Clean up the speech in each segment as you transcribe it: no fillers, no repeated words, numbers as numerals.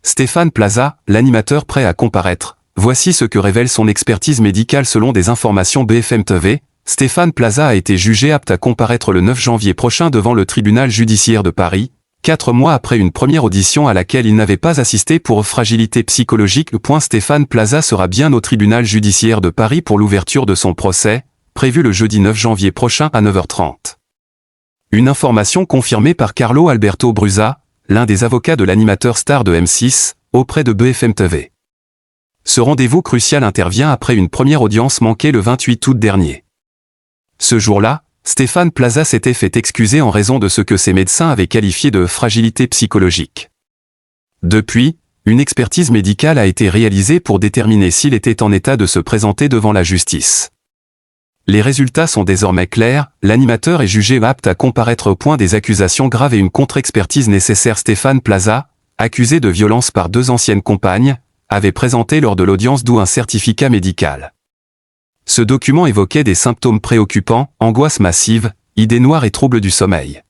Stéphane Plaza, l'animateur prêt à comparaître. Voici ce que révèle son expertise médicale selon des informations BFM TV. Stéphane Plaza a été jugé apte à comparaître le 9 janvier prochain devant le tribunal judiciaire de Paris, 4 mois après une première audition à laquelle il n'avait pas assisté pour fragilité psychologique. Stéphane Plaza sera bien au tribunal judiciaire de Paris pour l'ouverture de son procès, prévu le jeudi 9 janvier prochain à 9h30. Une information confirmée par Carlo Alberto Brusa, l'un des avocats de l'animateur star de M6, auprès de BFM TV. Ce rendez-vous crucial intervient après une première audience manquée le 28 août dernier. Ce jour-là, Stéphane Plaza s'était fait excuser en raison de ce que ses médecins avaient qualifié de fragilité psychologique. Depuis, une expertise médicale a été réalisée pour déterminer s'il était en état de se présenter devant la justice. Les résultats sont désormais clairs, l'animateur est jugé apte à comparaître au point des accusations graves et une contre-expertise nécessaire. Stéphane Plaza, accusé de violence par 2 anciennes compagnes, avait présenté lors de l'audience d'où un certificat médical. Ce document évoquait des symptômes préoccupants, angoisse massive, idées noires et troubles du sommeil.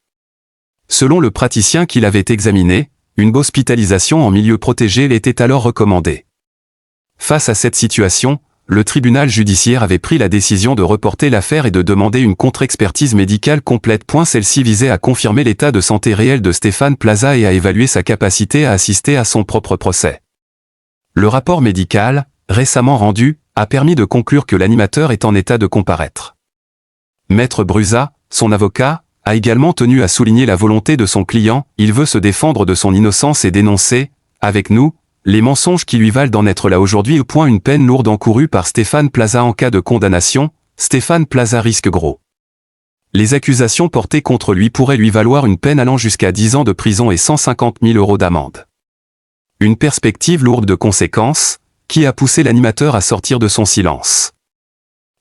Selon le praticien qui l'avait examiné, une hospitalisation en milieu protégé était alors recommandée. Face à cette situation, le tribunal judiciaire avait pris la décision de reporter l'affaire et de demander une contre-expertise médicale complète. Celle-ci visait à confirmer l'état de santé réel de Stéphane Plaza et à évaluer sa capacité à assister à son propre procès. Le rapport médical, récemment rendu, a permis de conclure que l'animateur est en état de comparaître. Maître Brusa, son avocat, a également tenu à souligner la volonté de son client. Il veut se défendre de son innocence et dénoncer, avec nous, les mensonges qui lui valent d'en être là aujourd'hui. Une peine lourde encourue par Stéphane Plaza en cas de condamnation. Stéphane Plaza risque gros. Les accusations portées contre lui pourraient lui valoir une peine allant jusqu'à 10 ans de prison et 150 000 € d'amende. Une perspective lourde de conséquences, qui a poussé l'animateur à sortir de son silence.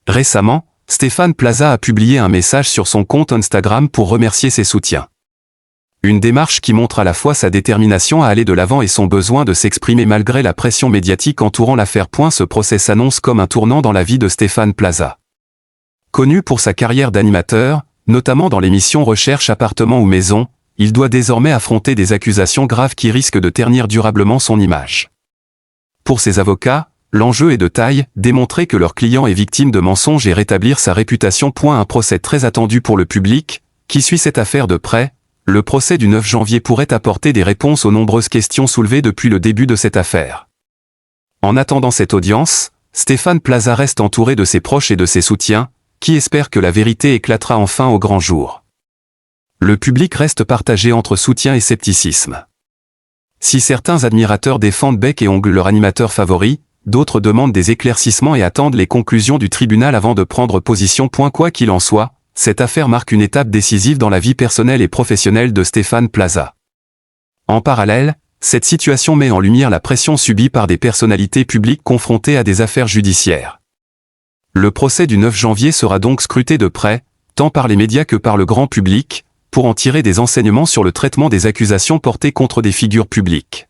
Récemment, Stéphane Plaza a publié un message sur son compte Instagram pour remercier ses soutiens. Une démarche qui montre à la fois sa détermination à aller de l'avant et son besoin de s'exprimer malgré la pression médiatique entourant l'affaire. Ce procès s'annonce comme un tournant dans la vie de Stéphane Plaza. Connu pour sa carrière d'animateur, notamment dans l'émission Recherche appartement ou maison, il doit désormais affronter des accusations graves qui risquent de ternir durablement son image. Pour ses avocats, l'enjeu est de taille, démontrer que leur client est victime de mensonges et rétablir sa réputation. Un procès très attendu pour le public, qui suit cette affaire de près. Le procès du 9 janvier pourrait apporter des réponses aux nombreuses questions soulevées depuis le début de cette affaire. En attendant cette audience, Stéphane Plaza reste entouré de ses proches et de ses soutiens, qui espèrent que la vérité éclatera enfin au grand jour. Le public reste partagé entre soutien et scepticisme. Si certains admirateurs défendent bec et ongles leur animateur favori, d'autres demandent des éclaircissements et attendent les conclusions du tribunal avant de prendre position. Quoi qu'il en soit, cette affaire marque une étape décisive dans la vie personnelle et professionnelle de Stéphane Plaza. En parallèle, cette situation met en lumière la pression subie par des personnalités publiques confrontées à des affaires judiciaires. Le procès du 9 janvier sera donc scruté de près, tant par les médias que par le grand public, pour en tirer des enseignements sur le traitement des accusations portées contre des figures publiques.